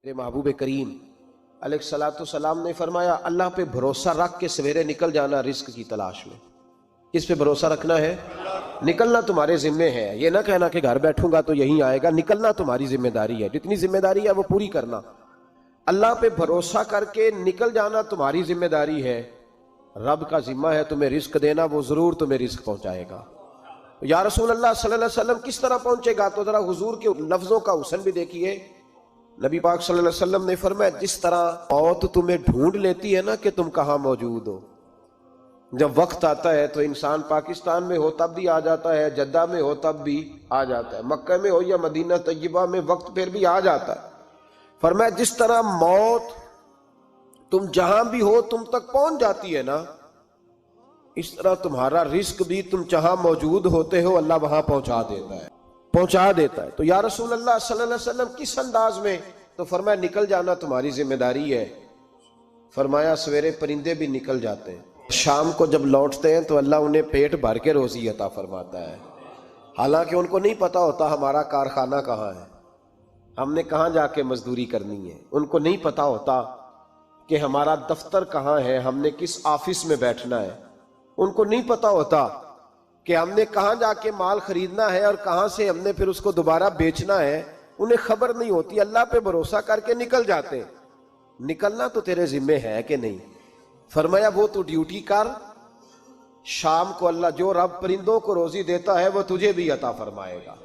میرے محبوب کریم علیہ نے فرمایا اللہ پہ بھروسہ رکھ کے سویرے نکل جانا رزق کی تلاش میں۔ کس پہ بھروسہ رکھنا ہے؟ نکلنا تمہارے ذمے ہے، یہ نہ کہنا کہ گھر بیٹھوں گا تو یہیں آئے گا، نکلنا تمہاری ذمہ داری ہے، جتنی ذمہ داری ہے وہ پوری کرنا۔ اللہ پہ بھروسہ کر کے نکل جانا تمہاری ذمہ داری ہے، رب کا ذمہ ہے تمہیں رزق دینا، وہ ضرور تمہیں رزق پہنچائے گا۔ یا رسول اللہ صلی اللہ علیہ وسلم کس طرح پہنچے گا؟ تو ذرا حضور کے لفظوں کا حسن بھی دیکھیے۔ نبی پاک صلی اللہ علیہ وسلم نے فرمایا جس طرح موت تمہیں ڈھونڈ لیتی ہے نا کہ تم کہاں موجود ہو، جب وقت آتا ہے تو انسان پاکستان میں ہو تب بھی آ جاتا ہے، جدہ میں ہو تب بھی آ جاتا ہے، مکہ میں ہو یا مدینہ طیبہ میں وقت پھر بھی آ جاتا ہے۔ فرمایا جس طرح موت تم جہاں بھی ہو تم تک پہنچ جاتی ہے نا، اس طرح تمہارا رزق بھی تم جہاں موجود ہوتے ہو اللہ وہاں پہنچا دیتا ہے۔ تو یا رسول اللہ صلی اللہ علیہ وسلم کس انداز میں؟ تو فرمایا نکل جانا تمہاری ذمہ داری ہے۔ فرمایا سویرے پرندے بھی نکل جاتے ہیں، شام کو جب لوٹتے ہیں تو اللہ انہیں پیٹ بھر کے روزی عطا فرماتا ہے، حالانکہ ان کو نہیں پتا ہوتا ہمارا کارخانہ کہاں ہے، ہم نے کہاں جا کے مزدوری کرنی ہے، ان کو نہیں پتا ہوتا کہ ہمارا دفتر کہاں ہے، ہم نے کس آفس میں بیٹھنا ہے، ان کو نہیں پتا ہوتا کہ ہم نے کہاں جا کے مال خریدنا ہے اور کہاں سے ہم نے پھر اس کو دوبارہ بیچنا ہے، انہیں خبر نہیں ہوتی۔ اللہ پہ بھروسہ کر کے نکل جاتے ہیں۔ نکلنا تو تیرے ذمہ ہے کہ نہیں؟ فرمایا وہ تو ڈیوٹی کر، شام کو اللہ جو رب پرندوں کو روزی دیتا ہے وہ تجھے بھی عطا فرمائے گا۔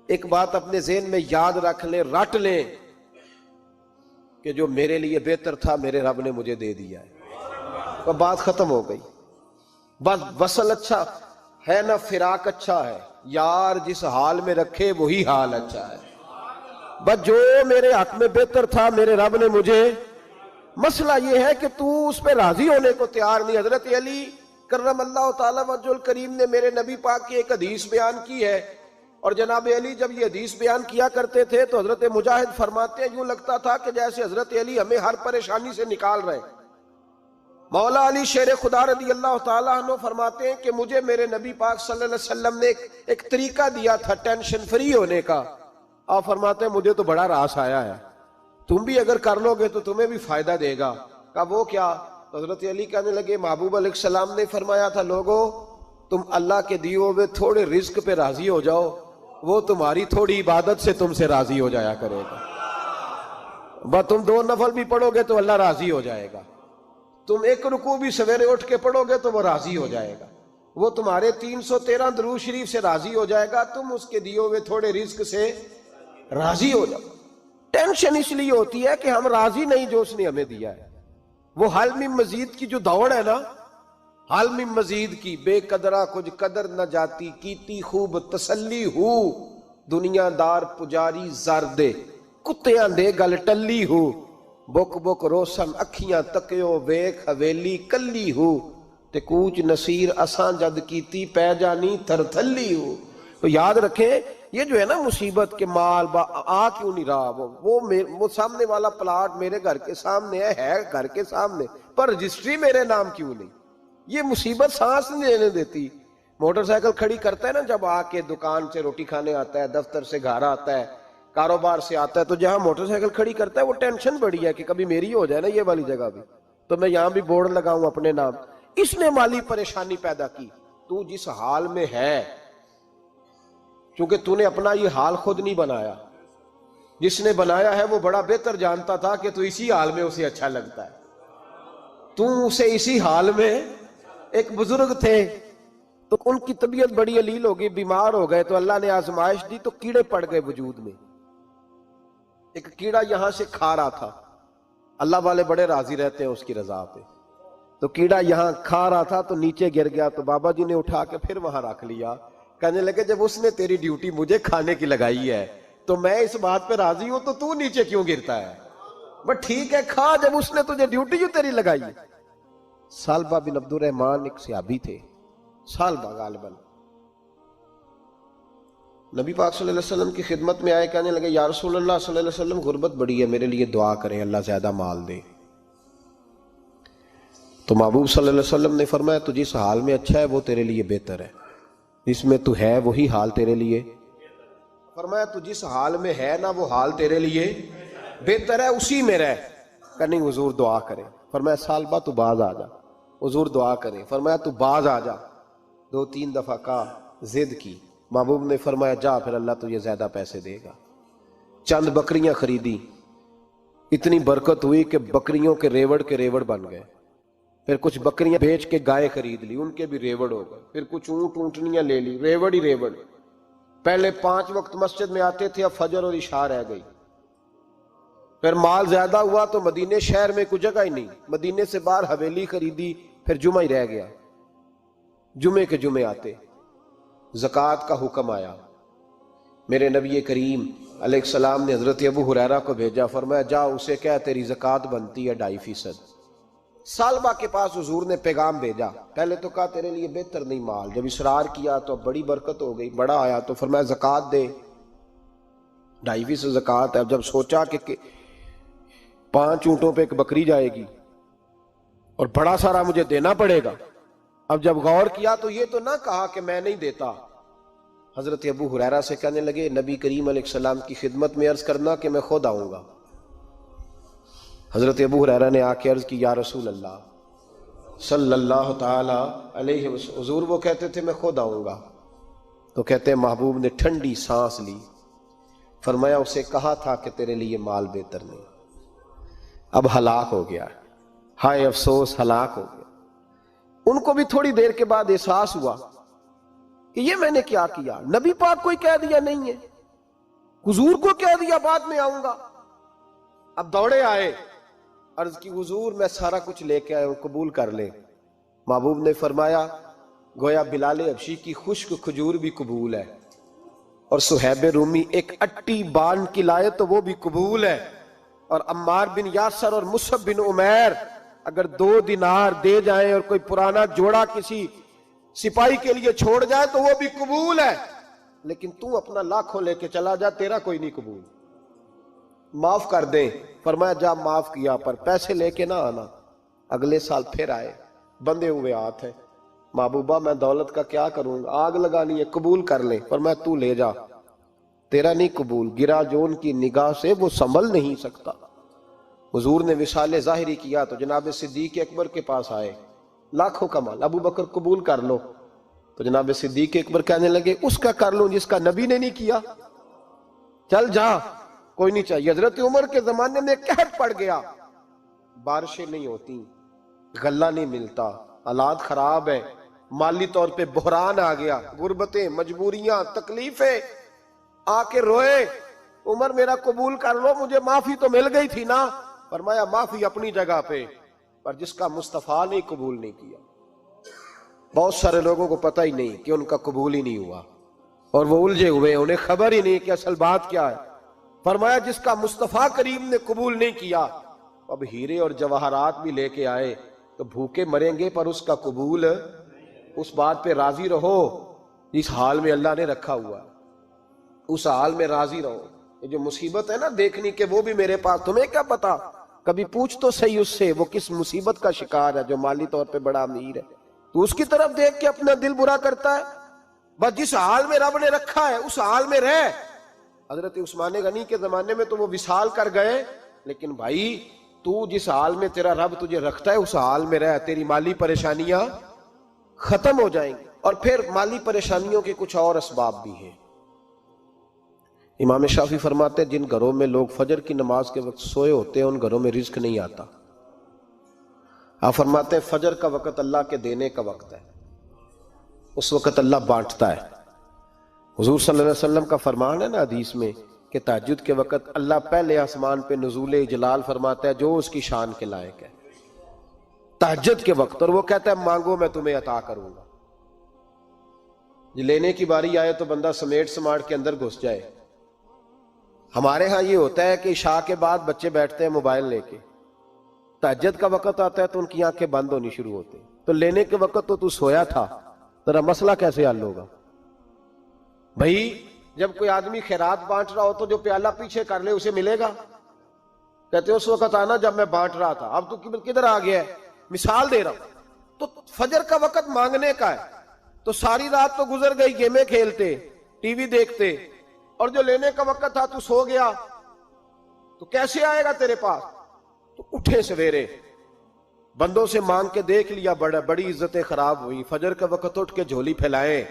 ایک بات اپنے ذہن میں یاد رکھ لیں، رٹ لیں کہ جو میرے لیے بہتر تھا میرے رب نے مجھے دے دیا ہے، تو بات ختم ہو گئی۔ بس وصل اچھا ہے نہ فراق اچھا ہے، یار جس حال میں رکھے وہی حال اچھا ہے۔ بس جو میرے حق میں بہتر تھا میرے رب نے مجھے، مسئلہ یہ ہے کہ تو اس پہ راضی ہونے کو تیار نہیں۔ حضرت علی کرم اللہ تعالیٰ وجہ الکریم نے میرے نبی پاک کی ایک حدیث بیان کی ہے، اور جناب علی جب یہ حدیث بیان کیا کرتے تھے تو حضرت مجاہد فرماتے ہیں یوں لگتا تھا کہ جیسے حضرت علی ہمیں ہر پریشانی سے نکال رہے۔ مولا علی شیر خدا رضی اللہ تعالیٰ عنہ فرماتے ہیں کہ مجھے میرے نبی پاک صلی اللہ علیہ وسلم نے ایک طریقہ دیا تھا ٹینشن فری ہونے کا۔ آپ فرماتے ہیں مجھے تو بڑا راس آیا ہے، تم بھی اگر کر لو گے تو تمہیں بھی فائدہ دے گا۔ کہا وہ کیا؟ تو حضرت علی کہنے لگے محبوب علیہ السلام نے فرمایا تھا لوگو تم اللہ کے دیے ہوئے تھوڑے رزق پہ راضی ہو جاؤ، وہ تمہاری تھوڑی عبادت سے تم سے راضی ہو جایا کرے گا۔ بس تم 2 نفل بھی پڑھو گے تو اللہ راضی ہو جائے گا، تم 1 رکوع بھی سویرے اٹھ کے پڑھو گے تو وہ راضی ہو جائے گا، وہ تمہارے 313 درود شریف سے راضی ہو جائے گا، تم اس کے دیے ہوئے تھوڑے رزق سے راضی ہو جاؤ۔ ٹینشن اس لیے ہوتی ہے کہ ہم راضی نہیں جو اس نے ہمیں دیا ہے۔ وہ حل میں مزید کی جو دوڑ ہے نا، حل میں مزید کی، بے قدرہ کچھ قدر نہ جاتی، کیتی خوب تسلی ہو، دنیا دار پجاری زردے، کتیاں دے گل ٹلی ہو، بک بک روشن اکھیاں تکیو ویکھ حویلی کلی ہو، تے کوچ نصیر اساں جد کیتی پہ جانی تھر تھلی ہو۔ تو یاد رکھیں یہ جو ہے نا مصیبت کے مال آ کیوں نہیں رہا، وہ سامنے والا پلاٹ میرے گھر کے سامنے ہے گھر کے سامنے، پر رجسٹری میرے نام کیوں نہیں؟ یہ مصیبت سانس نہیں لینے دیتی۔ موٹر سائیکل کھڑی کرتا ہے نا جب آ کے دکان سے روٹی کھانے آتا ہے، دفتر سے گھر آتا ہے، کاروبار سے آتا ہے، تو جہاں موٹر سائیکل کھڑی کرتا ہے وہ ٹینشن بڑی ہے کہ کبھی میری ہو جائے نا یہ والی جگہ بھی، تو میں یہاں بھی بورڈ لگاؤں اپنے نام۔ اس نے مالی پریشانی پیدا کی۔ تو جس حال میں ہے، کیونکہ تو نے اپنا یہ حال خود نہیں بنایا، جس نے بنایا ہے وہ بڑا بہتر جانتا تھا کہ تو اسی حال میں اسے اچھا لگتا ہے۔ تو اسے اسی حال میں، ایک بزرگ تھے تو ان کی طبیعت بڑی علیل ہو گئی، بیمار ہو گئے، تو اللہ نے آزمائش دی تو کیڑے پڑ گئے وجود میں۔ ایک کیڑا یہاں سے کھا رہا تھا، اللہ والے بڑے راضی رہتے ہیں اس کی رضا پہ، تو کیڑا یہاں کھا رہا تھا تو نیچے گر گیا، تو بابا جی نے اٹھا کے پھر وہاں رکھ لیا، کہنے لگے جب اس نے تیری ڈیوٹی مجھے کھانے کی لگائی ہے تو میں اس بات پہ راضی ہوں، تو نیچے کیوں گرتا ہے؟ بس ٹھیک ہے کھا، جب اس نے تجھے ڈیوٹی جو تیری لگائی ہے۔ سالبہ بن عبد الرحمن ایک صحابی تھے، سالبہ غالباً، نبی پاک صلی اللہ علیہ وسلم کی خدمت میں آئے، کہنے لگے یا رسول اللہ صلی اللہ علیہ وسلم غربت بڑی ہے، میرے لیے دعا کریں اللہ زیادہ مال دے۔ تو محبوب صلی اللہ علیہ وسلم نے فرمایا تو جس حال میں اچھا ہے وہ تیرے لیے بہتر ہے، جس میں تو ہے وہی حال تیرے لیے۔ فرمایا تو جس حال میں ہے نا وہ حال تیرے لیے بہتر ہے اسی میں رہ. کہ نہیں حضور دعا کرے. فرمایا سال بعد تو باز آ جا. حضور دعا کرے. فرمایا تو باز آ جا. 2-3 دفعہ کہا, ضد کی. محبوب نے فرمایا جا پھر اللہ تجھے زیادہ پیسے دے گا. چند بکریاں خریدی, اتنی برکت ہوئی کہ بکریوں کے ریوڑ بن گئے. پھر کچھ بکریاں بیچ کے گائے خرید لی, ان کے بھی ریوڑ ہو گئے. پھر کچھ اونٹ اونٹنیاں لے لی, ریوڑ ہی ریوڑ. پہلے 5 وقت مسجد میں آتے تھے, اب فجر اور عشاء رہ گئی. پھر مال زیادہ ہوا تو مدینے شہر میں کوئی جگہ ہی نہیں, مدینے سے باہر حویلی خریدی, پھر جمعہ ہی رہ گیا. جمعے کے جمعے آتے. زکوٰۃ کا حکم آیا. میرے نبی کریم علیہ السلام نے حضرت ابو ہریرہ کو بھیجا. فرمایا جا اسے کہہ تیری زکوٰۃ بنتی ہے 2.5%. سالبہ کے پاس حضور نے پیغام بھیجا. پہلے تو کہا تیرے لیے بہتر نہیں مال. جب اصرار کیا تو بڑی برکت ہو گئی, بڑا آیا تو فرمایا زکوٰۃ دے. 2.5% زکوٰۃ ہے. اب جب سوچا کہ 5 اونٹوں پہ ایک بکری جائے گی اور بڑا سارا مجھے دینا پڑے گا, اب جب غور کیا تو یہ تو نہ کہا کہ میں نہیں دیتا. حضرت ابو ہریرہ سے کہنے لگے نبی کریم علیہ السلام کی خدمت میں عرض کرنا کہ میں خود آؤں گا. حضرت ابو ہریرہ نے آ کے عرض کی یا رسول اللہ صلی اللہ تعالی علیہ وسلم. حضور وہ کہتے تھے میں خود آؤں گا. تو کہتے ہیں محبوب نے ٹھنڈی سانس لی. فرمایا اسے کہا تھا کہ تیرے لیے مال بہتر نہیں. اب ہلاک ہو گیا, ہائے افسوس ہلاک ہو گیا. ان کو بھی تھوڑی دیر کے بعد احساس ہوا کہ یہ میں نے کیا کیا. نبی پاک کو ہی کہہ دیا نہیں ہے, حضور کو کہہ دیا بعد میں آؤں گا. اب دوڑے آئے, عرض کی حضور میں سارا کچھ لے کے آیا ہوں, قبول کر لیں. محبوب نے فرمایا گویا بلال حبشی کی خشک کھجور بھی قبول ہے, اور صہیب رومی ایک اٹی باندھ کی لائے تو وہ بھی قبول ہے, اور عمار بن یاسر اور مصعب بن عمیر اگر 2 دینار دے جائیں اور کوئی پرانا جوڑا کسی سپاہی کے لیے چھوڑ جائے تو وہ بھی قبول ہے. لیکن تو اپنا لاکھوں لے کے چلا جا, تیرا کوئی نہیں قبول. معاف کر دیں. فرمایا جا معاف کیا, پر پیسے لے کے نہ آنا. اگلے سال پھر آئے, بندے ہوئے ہاتھ ہیں. محبوبہ میں دولت کا کیا کروں گا, آگ لگانی ہے, قبول کر لیں. فرمایا تو لے جا, تیرا نہیں قبول. گرا جو ان کی نگاہ سے وہ سنبھل نہیں سکتا. حضور نے وصال ظاہری کیا تو جناب صدیق اکبر کے پاس آئے, لاکھوں کا مال. ابو بکر قبول کر لو. تو جناب صدیق اکبر کہنے لگے اس کا کر لوں جس کا نبی نے نہیں کیا, چل جا کوئی نہیں چاہیے. حضرت عمر کے زمانے میں قحط پڑ گیا, بارشیں نہیں ہوتی, غلہ نہیں ملتا, حالات خراب ہے, مالی طور پہ بحران آ گیا, غربتیں, مجبوریاں, تکلیفیں. آ کے روئے, عمر میرا قبول کر لو, مجھے معافی تو مل گئی تھی نا. فرمایا معافی اپنی جگہ پہ, پر جس کا مصطفیٰ نے قبول نہیں کیا. بہت سارے لوگوں کو پتہ ہی نہیں کہ ان کا قبول ہی نہیں ہوا, اور وہ الجھے ہوئے, انہیں خبر ہی نہیں کہ اصل بات کیا ہے. فرمایا جس کا مصطفیٰ کریم نے قبول نہیں کیا, اب ہیرے اور جواہرات بھی لے کے آئے تو بھوکے مریں گے, پر اس کا قبول. اس بات پہ راضی رہو جس حال میں اللہ نے رکھا ہوا, اس حال میں راضی رہو. یہ جو مصیبت ہے نا دیکھنی کہ وہ بھی میرے پاس, تمہیں کیا پتا, کبھی پوچھ تو صحیح اس سے وہ کس مصیبت کا شکار ہے جو مالی طور پہ بڑا امیر ہے. تو اس کی طرف دیکھ کے اپنا دل برا کرتا ہے. بس جس حال میں رب نے رکھا ہے اس حال میں رہ. حضرت عثمان غنی کے زمانے میں تو وہ وصال کر گئے, لیکن بھائی تو جس حال میں تیرا رب تجھے رکھتا ہے اس حال میں رہ, تیری مالی پریشانیاں ختم ہو جائیں گی. اور پھر مالی پریشانیوں کے کچھ اور اسباب بھی ہیں. امام شافعی فرماتے ہیں جن گھروں میں لوگ فجر کی نماز کے وقت سوئے ہوتے ہیں ان گھروں میں رزق نہیں آتا. آپ فرماتے ہیں فجر کا وقت اللہ کے دینے کا وقت ہے, اس وقت اللہ بانٹتا ہے. حضور صلی اللہ علیہ وسلم کا فرمان ہے نا حدیث میں کہ تہجد کے وقت اللہ پہلے آسمان پہ نزول جلال فرماتا ہے جو اس کی شان کے لائق ہے تہجد کے وقت, اور وہ کہتا ہے مانگو میں تمہیں عطا کروں گا. لینے کی باری آئے تو بندہ سمیٹ سماٹ کے اندر گھس جائے. ہمارے ہاں یہ ہوتا ہے کہ عشاء کے بعد بچے بیٹھتے ہیں موبائل لے کے, تہجد کا وقت آتا ہے تو ان کی آنکھیں بند ہونی شروع ہوتی, تو لینے کے وقت تو سویا تھا, ذرا مسئلہ کیسے حل ہوگا بھائی. جب کوئی آدمی خیرات بانٹ رہا ہو تو جو پیالہ پیچھے کر لے اسے ملے گا. کہتے اس وقت آنا جب میں بانٹ رہا تھا, اب تو کدھر آ گیا ہے. مثال دے رہا ہوں. تو فجر کا وقت مانگنے کا ہے, تو ساری رات تو گزر گئی گیمیں کھیلتے, ٹی وی دیکھتے, اور جو لینے کا وقت تھا تو سو گیا. تو کیسے آئے گا تیرے پاس؟ تو اٹھے سویرے، بندوں سے مانگ کے دیکھ لیا، بڑی عزتیں خراب ہوئی، فجر کا وقت اٹھ کے جھولی پھیلائیں۔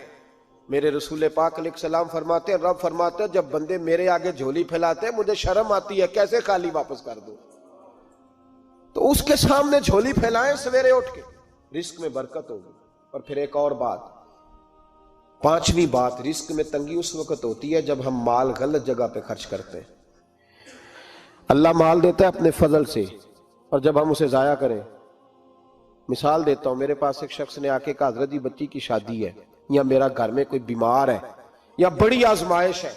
میرے رسول پاک علیہ السلام فرماتے ہیں، رب فرماتے ہیں جب بندے میرے آگے جھولی پھیلاتے ہیں مجھے شرم آتی ہے، کیسے خالی واپس کر دوں؟ تو اس کے سامنے جھولی پھیلائیں سویرے اٹھ کے، رزق میں برکت ہوگی۔ اور پھر ایک اور بات، پانچویں بات، رزق میں تنگی اس وقت ہوتی ہے جب ہم مال غلط جگہ پہ خرچ کرتے ہیں۔ اللہ مال دیتا ہے اپنے فضل سے، اور جب ہم اسے ضائع کریں، مثال دیتا ہوں، میرے پاس ایک شخص نے آ کے کہا حضرت جی بچی کی شادی ہے، یا میرا گھر میں کوئی بیمار ہے، یا بڑی آزمائش ہے،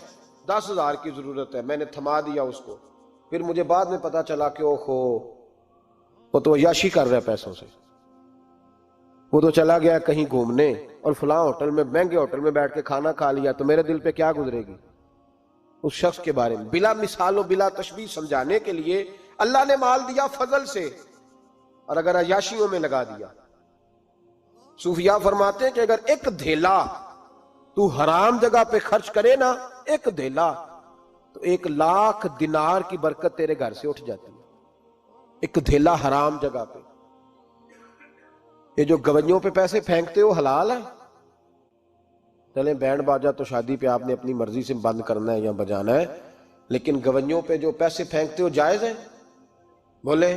10,000 کی ضرورت ہے، میں نے تھما دیا اس کو۔ پھر مجھے بعد میں پتا چلا کہ اوہو وہ تو عیاشی کر رہا ہے پیسوں سے، وہ تو چلا گیا کہیں گھومنے اور فلاں ہوٹل میں، مہنگے ہوٹل میں بیٹھ کے کھانا کھا لیا، تو میرے دل پہ کیا گزرے گی اس شخص کے بارے میں؟ بلا مثال و بلا تشبیہ سمجھانے کے لیے اللہ نے مال دیا فضل سے، اور اگر عیاشیوں میں لگا دیا۔ صوفیاء فرماتے ہیں کہ اگر ایک دھیلا تو حرام جگہ پہ خرچ کرے نا، ایک دھیلا، تو 1,00,000 دینار کی برکت تیرے گھر سے اٹھ جاتی ہے، ایک دھیلا حرام جگہ پہ۔ یہ جو گونیوں پہ پیسے پھینکتے ہو حلال ہے؟ چلیں بینڈ باجا تو شادی پہ آپ نے اپنی مرضی سے بند کرنا ہے یا بجانا ہے، لیکن گونیوں پہ جو پیسے پھینکتے ہو جائز ہے؟ بولے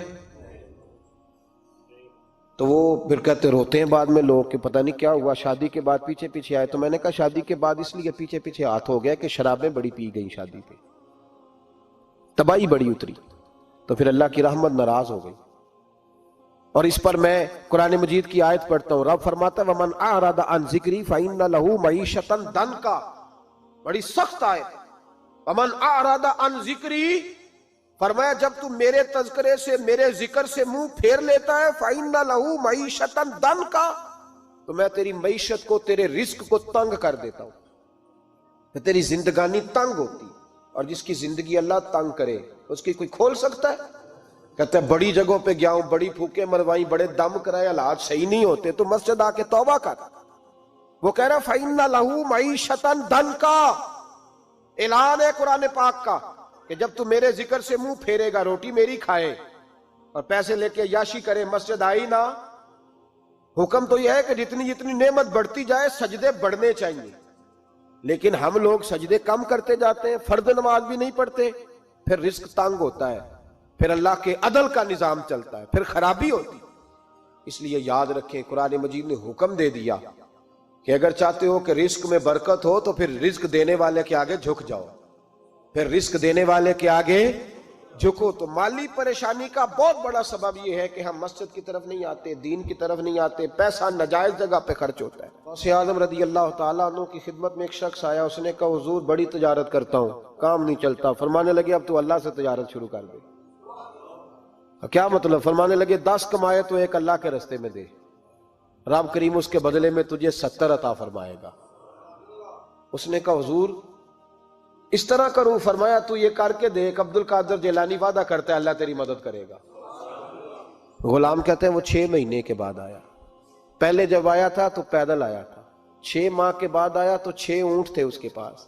تو وہ پھر کہتے روتے ہیں بعد میں لوگ کہ پتہ نہیں کیا ہوا، شادی کے بعد پیچھے پیچھے آئے۔ تو میں نے کہا شادی کے بعد اس لیے پیچھے پیچھے ہاتھ ہو گیا کہ شرابیں بڑی پی گئی، شادی پہ تباہی بڑی اتری، تو پھر اللہ کی رحمت ناراض ہو گئی۔ اور اس پر میں قرآن مجید کی آیت پڑھتا ہوں، رب فرماتا ہے وَمَنْ أَعْرَضَ عَنْ ذِكْرِي فَإِنَّ لَهُ مَعِيشَةً ضَنْكًا، بڑی سخت آیت۔ وَمَنْ أَعْرَضَ عَنْ ذِكْرِي، فرمایا جب تو میرے تذکرے سے، میرے ذکر سے منہ پھیر لیتا ہے، فَإِنَّ لَهُ مَعِيشَةً ضَنْكًا، تو میں تیری معیشت کو، تیرے رزق کو تنگ کر دیتا ہوں، کہ تیری زندگانی تنگ ہوتی۔ اور جس کی زندگی اللہ تنگ کرے اس کی کوئی کھول سکتا ہے؟ کہتے ہیں بڑی جگہوں پہ گیا ہوں، بڑی پھوکے مروائی، بڑے دم کرائے، حالات صحیح نہیں ہوتے، تو مسجد آ کے توبہ کر۔ وہ کہہ رہا فَإِنَّ لَهُ مَعِيشَةً ضَنْكًا، اعلان ہے قرآن پاک کا کہ جب تو میرے ذکر سے منہ پھیرے گا، روٹی میری کھائے اور پیسے لے کے عیاشی کرے، مسجد آئی نہ۔ حکم تو یہ ہے کہ جتنی جتنی نعمت بڑھتی جائے سجدے بڑھنے چاہیے، لیکن ہم لوگ سجدے کم کرتے جاتے ہیں، فرض نماز بھی نہیں پڑھتے، پھر رزق تنگ ہوتا ہے، پھر اللہ کے عدل کا نظام چلتا ہے، پھر خرابی ہوتی۔ اس لیے یاد رکھیں قرآن مجید نے حکم دے دیا کہ اگر چاہتے ہو کہ رزق میں برکت ہو تو پھر رزق دینے والے کے آگے جھک جاؤ، پھر رزق دینے والے کے آگے جھکو۔ تو مالی پریشانی کا بہت بڑا سبب یہ ہے کہ ہم مسجد کی طرف نہیں آتے، دین کی طرف نہیں آتے، پیسہ ناجائز جگہ پہ خرچ ہوتا ہے۔ غوث اعظم رضی اللہ تعالیٰ عنہ کی خدمت میں ایک شخص آیا، اس نے کہا حضور بڑی تجارت کرتا ہوں، کام نہیں چلتا۔ فرمانے لگے اب تو اللہ سے تجارت شروع کر دے۔ کیا مطلب؟ فرمانے لگے 10 کمائے تو ایک اللہ کے رستے میں دے، رب کریم اس کے بدلے میں تجھے 70 عطا فرمائے گا۔ اس نے کہا حضور اس طرح کروں؟ فرمایا تو یہ کر کے دیکھ، عبد القادر جیلانی وعدہ کرتا ہے اللہ تیری مدد کرے گا۔ غلام کہتے ہیں وہ 6 مہینے کے بعد آیا، پہلے جب آیا تھا تو پیدل آیا تھا، 6 ماہ کے بعد آیا تو 6 اونٹ تھے اس کے پاس،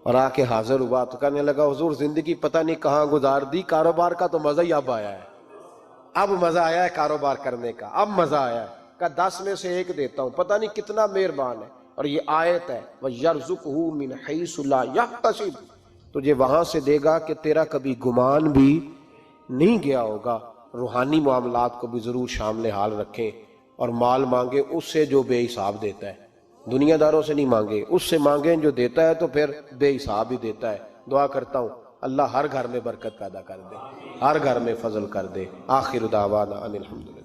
اور آ کے حاضر ہوا تو کہنے لگا حضور زندگی پتہ نہیں کہاں گزار دی، کاروبار کا تو مزہ ہی اب آیا ہے، اب مزہ آیا ہے کاروبار کرنے کا، اب مزہ آیا ہے۔ کہا 10 میں سے 1 دیتا ہوں، پتہ نہیں کتنا مہربان ہے۔ اور یہ آیت ہے وَيَرْزُقْهُ مِنْ حَيْثُ لَا يَحْتَسِبُ، تجھے وہاں سے دے گا کہ تیرا کبھی گمان بھی نہیں گیا ہوگا۔ روحانی معاملات کو بھی ضرور شامل حال رکھیں، اور مال مانگے اس سے جو بے حساب دیتا ہے، دنیا داروں سے نہیں مانگے، اس سے مانگیں جو دیتا ہے تو پھر بے حساب ہی دیتا ہے۔ دعا کرتا ہوں اللہ ہر گھر میں برکت پیدا کر دے، ہر گھر میں فضل کر دے۔ آخر دعوانا ان الحمدللہ۔